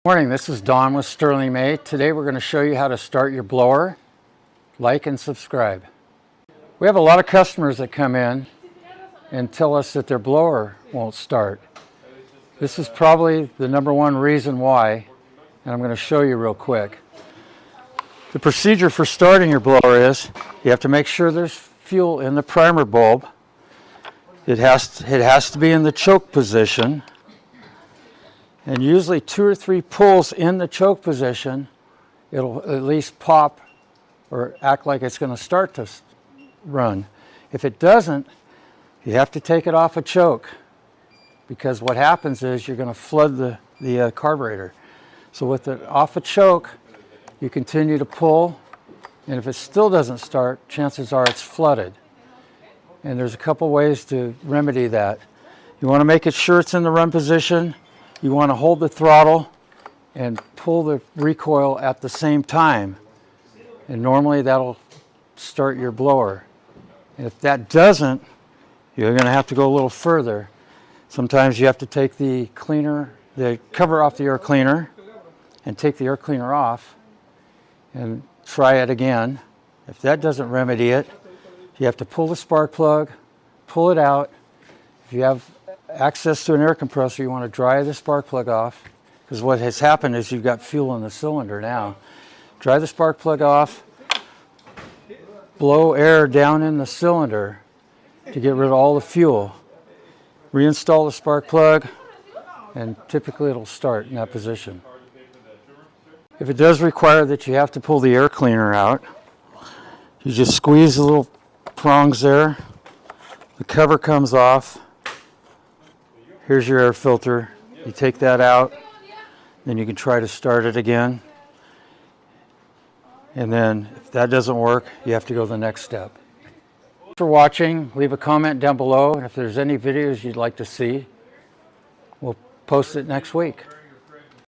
Morning, this is Don with Sterling May. Today we're going to show you how to start your blower. Like and subscribe. We have a lot of customers that come in and tell us that their blower won't start. This is probably the number one reason why, and I'm going to show you real quick. The procedure for starting your blower is you have to make sure there's fuel in the primer bulb. It has to be in the choke position. And usually 2 or 3 pulls in the choke position, it'll at least pop or act like it's going to start to run. If it doesn't, you have to take it off a choke, because what happens is you're going to flood the carburetor. So with it off a choke, you continue to pull, and if it still doesn't start, chances are it's flooded. And there's a couple ways to remedy that. You want to make it sure it's in the run position. You want to hold the throttle and pull the recoil at the same time. And normally that'll start your blower. And if that doesn't, you're going to have to go a little further. Sometimes you have to take the cover off the air cleaner and take the air cleaner off and try it again. If that doesn't remedy it, you have to pull the spark plug, pull it out. If you have access to an air compressor, you want to dry the spark plug off, because what has happened is you've got fuel in the cylinder now. Dry the spark plug off, blow air down in the cylinder to get rid of all the fuel. Reinstall the spark plug, and typically it'll start in that position. If it does require that you have to pull the air cleaner out, you just squeeze the little prongs there, the cover comes off. Here's your air filter. You take that out, then you can try to start it again. And then if that doesn't work, you have to go to the next step. Thanks for watching. Leave a comment down below, and if there's any videos you'd like to see, we'll post it next week.